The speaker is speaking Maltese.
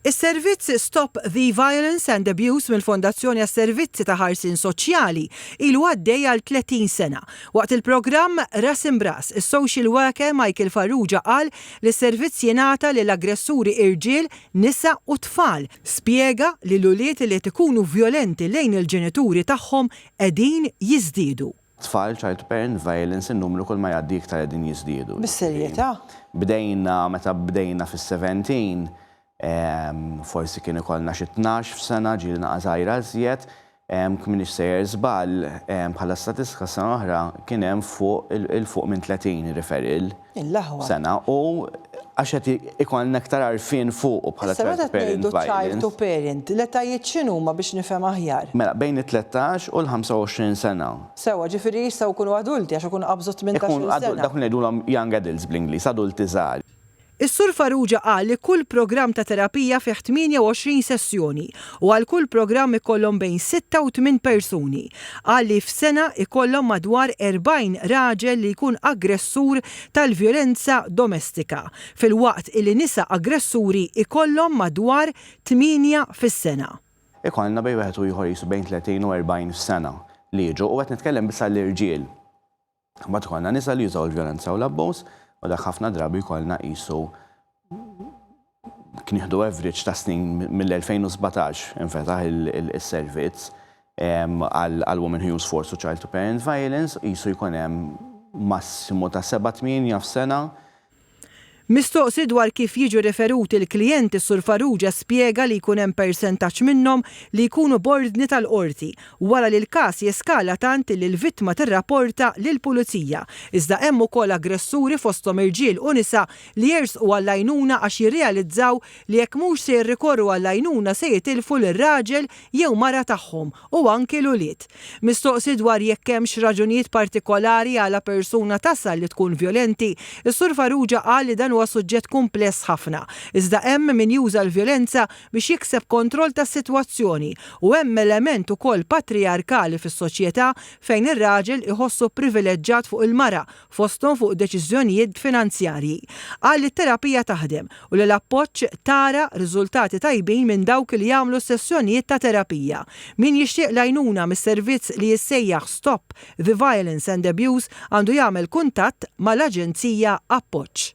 Is-servizz Stop the Violence and Abuse mill-Fondazzjoni għas-Servizzi ta' Ħarsien Soċjali ilu għaddej għal 30 sena. Waqt il-programm Ras Imb'Ras, is-social worker Michael Farrugia qal li s-servizz jingħata lill-aggressuri irġiel, nisa u tfal. Spjega li l-uliet li tkunu violenti lejn il-ġenituri tagħhom qegħdin jiżdiedu. Tfal, child parent violence, in-numru kull ma jgħaddi iktar qegħdin jiżdiedu. Bis-serjetà? Meta bdejna fis-17, forsi kien ikollna xi 12 f'sena ġielna żgħira żjed, kminix sejjer żball bħala statistika sena oħra kien hemm fuq minn 30 referral sena u għax qed ikollna aktar għarfien fuq bħala child parent violence. Child to parent, l-etajiet x'inhuma biex nifhem aħjar? Mela bejn it-13 u l-25 sena. Sewwa, ġifieri jistgħu jkunu adulti għax ikunu qabżu 18 sena. Dak ngħidulhom young adults bl-Ingliż, adulti żgħar. Is-Sur Farrugia qal li kull programm ta' terapija fih 28 sessjoni u għal kull programm ikollhom bejn 6 u 8 persuni. Qal li f'sena ikollhom madwar 40 raġel li jkun aggressur tal-vjolenza domestika, filwaqt li nisa aggressuri ikollhom madwar 8 fis-sena. Ikollna bejn wieħed u ieħor jisu bejn 30 u 40 f'sena li jiġu u qed nitkellem biss għall-irġiel. Mbagħad ikollna nisa li jużaw il-vjolenza u l-abbuż, u dak ħafna drabi jkollna qisu kien jieħdu average ta' snin mill-2017 infetaħ is-servizz għal Women Who Use Force u Child to Parent Violence qisu jkun hemm massimu ta' 7-8 f'sena. Mistoqsi dwar kif jiġu referuti l-klijenti Sur Farrugia spjega li jkun hemm persentaġġ minnhom li jkunu bordni tal-qorti wara li l-każ jeskala tant li l-vittma tirrapporta lill-pulizija. Iżda hemm ukoll aggressuri fosthom irġiel u nisa li jersqu għall-għajnuna għax jirrealizzaw li jekk mhux se jirrikorru għall-għajnuna se jitilfu lir-raġel jew mara tagħhom u anke l-ulied. Mistoqsi dwar jekk hemmx raġunijiet partikolari għala persuna tasal li tkun vjolenti, is-Sur Farrugia qal li dan huwa suġġett kumpless ħafna. Iżda hemm min juża l-vjolenza biex jikseb kontroll tas-sitwazzjoni u hemm element ukoll patriarkali fis-soċjetà fejn ir-raġel iħossu privileġġjat fuq il-mara fosthom fuq deċiżjonijiet finanzjarji. Qal li t-terapija taħdem u li l-appoġġ tara riżultati tajbin minn dawk li jagħmlu sessjonijiet ta' terapija. Min jixtieq l-għajnuna mis-servizz li jissejjaħ Stop the Violence and Abuse għandu jagħmel kuntatt mal-Aġenzija Appoġġ.